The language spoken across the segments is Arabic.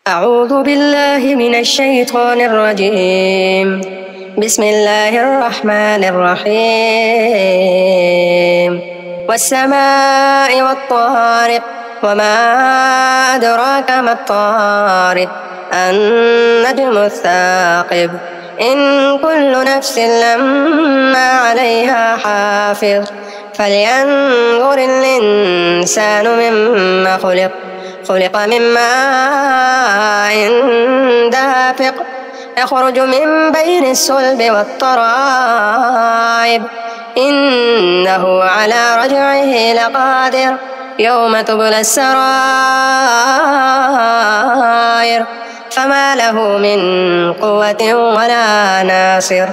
أعوذ بالله من الشيطان الرجيم. بسم الله الرحمن الرحيم. والسماء والطارق وما أدراك ما الطارق النجم الثاقب إن كل نفس لما عليها حافظ فلينظر الإنسان مما خلق من ماء دافق يخرج من بين الصلب والترائب إنه على رجعه لقادر يوم تبلى السرائر فما له من قوة ولا ناصر.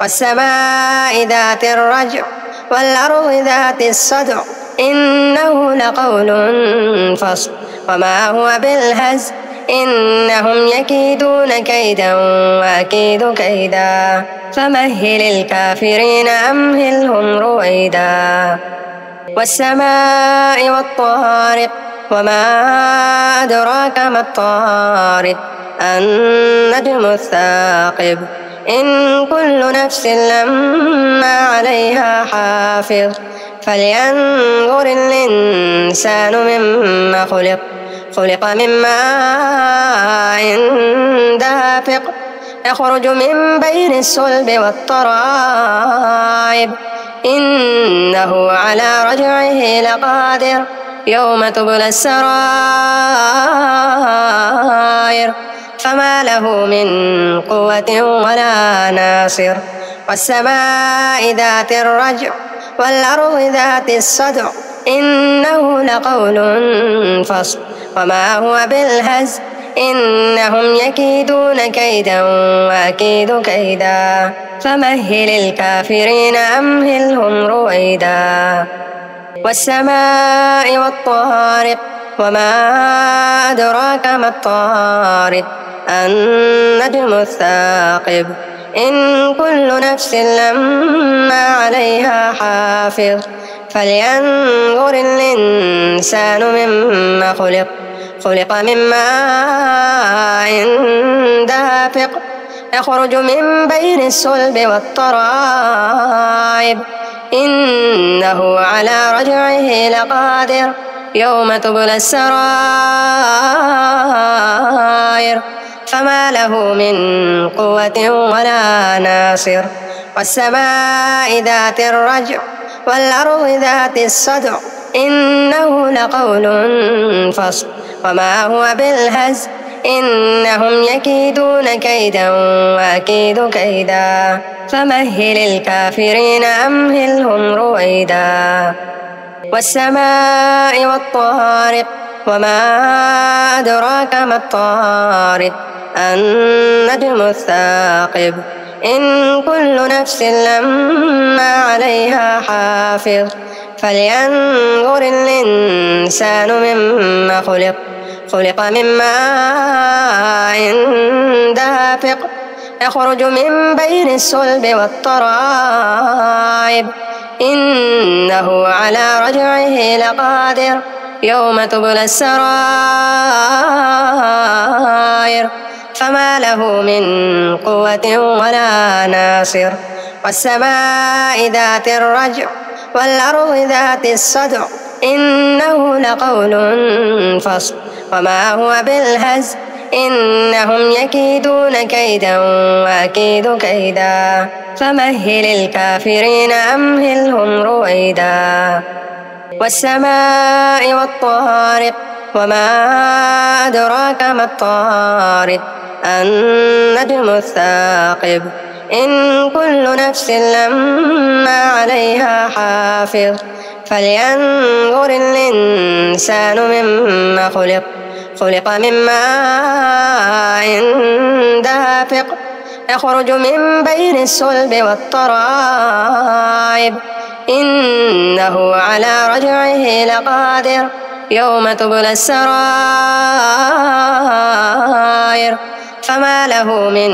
والسماء ذات الرجع والأرض ذات الصدع إنه لقول فصل وما هو بالهزل إنهم يكيدون كيدا وأكيد كيدا فمهل الكافرين أمهلهم رويدا. والسماء والطارق وما أدراك ما الطارق النجم الثاقب إن كل نفس لما عليها حافظ فلينظر الإنسان مما خلق من ماء دافق يخرج من بين الصلب والترائب إنه على رجعه لقادر يوم تبلى السرائر فما له من قوة ولا ناصر. والسماء ذات الرجع والأرض ذات الصدع إنه لقول فصل وما هو بالهزل إنهم يكيدون كيدا وأكيد كيدا فمهل الكافرين أمهلهم رويدا. والسماء والطارق وما أدراك ما الطارق النجم الثاقب إن كل نفس لما عليها حافظ فلينظر الإنسان مما خلق من ماء دافق يخرج من بين الصلب والترائب إنه على رجعه لقادر يوم تبلى السرائر فما له من قوة ولا ناصر. والسماء ذات الرجع والأرض ذات الصدع إنه لقول فصل وما هو بالهزل إنهم يكيدون كيدا وأكيد كيدا فمهل الكافرين أمهلهم رويدا. والسماء والطارق وما أدراك ما الطارق النجم الثاقب إن كل نفس لما عليها حافظ فلينظر الإنسان مما خلق من ماء دافق يخرج من بين الصلب والترائب إنه على رجعه لقادر يوم تبلى السرائر فما له من قوة ولا ناصر. والسماء ذات الرجع والأرض ذات الصدع إنه لقول فصل وما هو بالهزل إنهم يكيدون كيدا وأكيد كيدا فمهل الكافرين أمهلهم رويدا. والسماء والطارق وما أدراك ما الطارق النجم الثاقب إن كل نفس لما عليها حافظ فلينظر الإنسان مما خلق من ماء دافق يخرج من بين الصلب والترائب إنه على رجعه لقادر يوم تبلى السرائر فما له من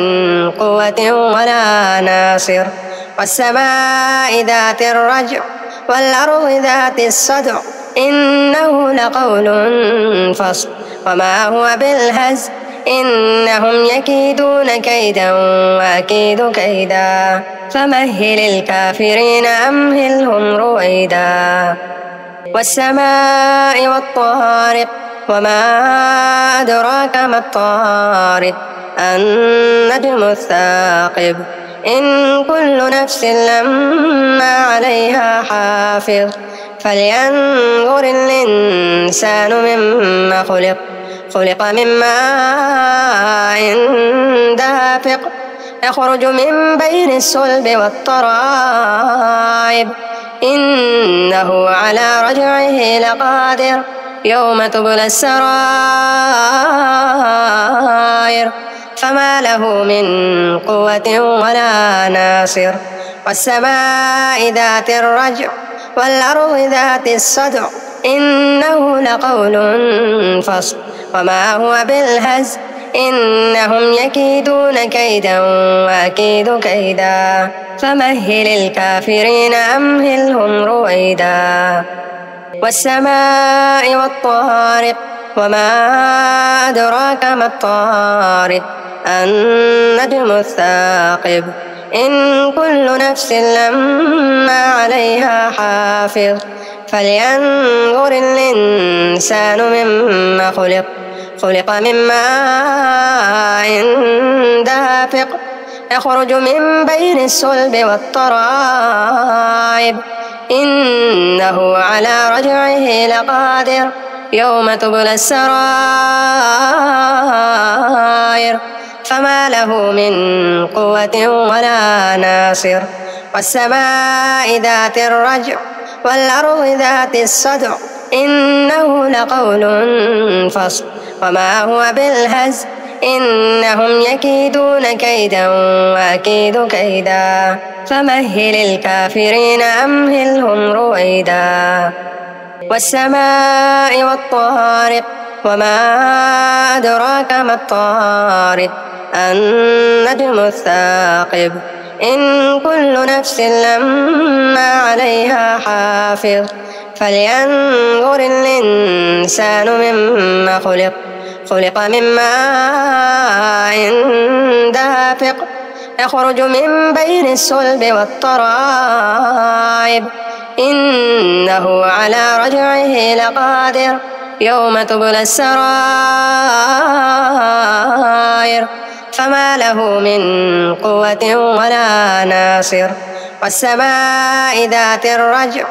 قوة ولا ناصر. والسماء ذات الرجع والأرض ذات الصدع إنه لقول فصل وما هو بالهزل إنهم يكيدون كيدا وأكيد كيدا فمهل الكافرين أمهلهم رويدا والسماء والطارق وما أدراك ما الطارق النجم الثاقب إن كل نفس لما عليها حافظ فلينظر الإنسان مما خلق من ماء دافق يخرج من بين الصلب والترائب إنه على رجعه لقادر يوم تبلى السرائر فما له من قوة ولا ناصر والسماء ذات الرجع والأرض ذات الصدع إنه لقول فصل وما هو بالهزل إنهم يكيدون كيدا وأكيد كيدا فمهل الكافرين أمهلهم رويدا والسماء والطارق وما أدراك ما الطارق النجم الثاقب إن كل نفس لما عليها حافظ فلينظر الإنسان مما خلق من ماء دافق يخرج من بين الصلب والترائب إنه على رجعه لقادر يوم تبلى السرائر فما له من قوة ولا ناصر والسماء ذات الرجع والأرض ذات الصدع إنه لقول فصل وما هو بالهزل إنهم يكيدون كيدا وأكيد كيدا فمهل الكافرين أمهلهم رويدا والسماء والطارق وما أدراك ما الطارق النجم الثاقب إن كل نفس لما عليها حافظ فلينظر الإنسان مما خلق من ماء دافق يخرج من بين الصلب والترائب إنه على رجعه لقادر يوم تبلى السرائر فما له من قوة ولا ناصر والسماء ذات الرجع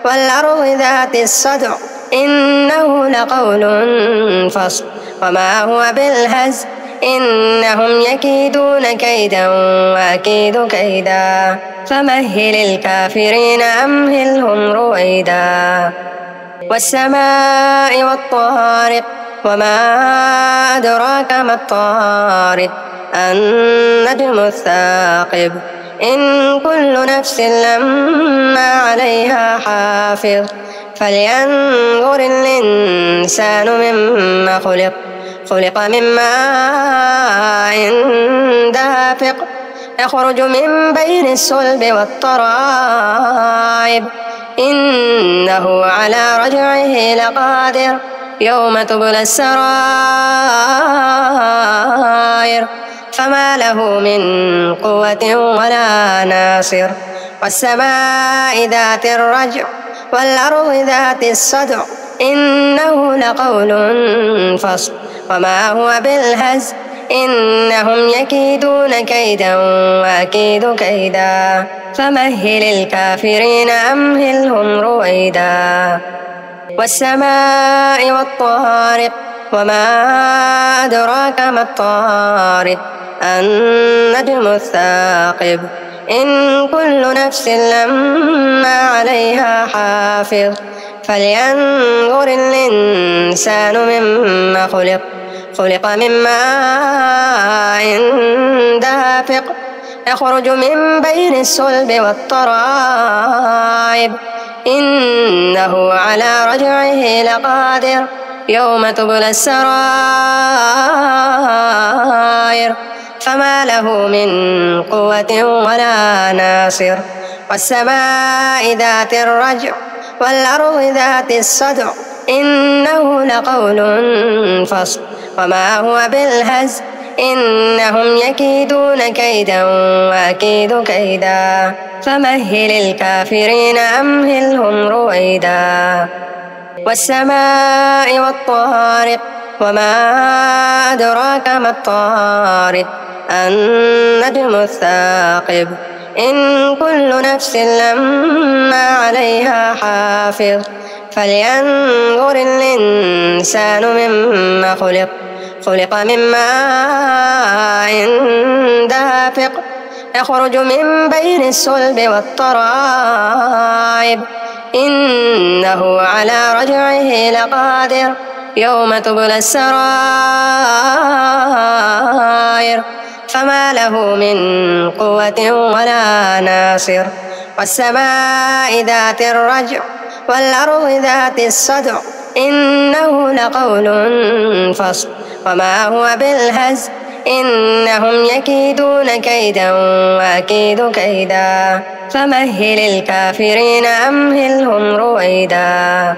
والأرض ذات الصدع إنه لقول فصل وما هو بالهزل إنهم يكيدون كيدا وأكيد كيدا فمهل الكافرين أمهلهم رويدا والسماء والطارق وما أدراك ما الطارق النجم الثاقب إن كل نفس لما عليها حافظ فلينظر الإنسان مما خلق من ماء دافق يخرج من بين الصلب والترائب إنه على رجعه لقادر يوم تبلى السرائر فما له من قوة ولا ناصر والسماء ذات الرجع والأرض ذات الصدع إنه لقول فصل وما هو بالهزل إنهم يكيدون كيدا وأكيد كيدا فمهل الكافرين أمهلهم رويدا والسماء ذات الرجع والأرض ذات الصدع إنه لقول فصل وما هو بالهزل إنهم يكيدون كيدا وأكيد كيدا فمهل الكافرين أمهلهم رويدا والسماء ذات الرجع والأرض ذات الصدع إنه لقول فصل وما هو بالهزل إنهم يكيدون كيدا وأكيد كيدا فمهل الكافرين أمهلهم رويدا والسماء والطارق وما أدراك ما الطارق النجم الثاقب إن كل نفس لما عليها حافظ فلينظر الإنسان مما خلق من ماء دافق يخرج من بين الصلب والترائب إنه على رجعه لقادر يوم تبلى السرائر فما له من قوة ولا ناصر والسماء ذات الرجع والأرض ذات الصدع إنه لقول فصل وما هو بالهزل إنهم يكيدون كيدا وأكيد كيدا فمهل الكافرين أمهلهم رويدا والسماء والطارق وما أدراك ما الطارق النجم الثاقب إن كل نفس لما عليها حافظ فلينظر الإنسان مما خلق من ماء دافق يخرج من بين الصلب والترائب إنه على رجعه لقادر يوم تبلى السرائر فما له من قوة ولا ناصر والسماء ذات الرجع والأرض ذات الصدع إنه لقول فصل وما هو بالهزل إنهم يكيدون كيدا وأكيد كيدا فمهل الكافرين أمهلهم رويدا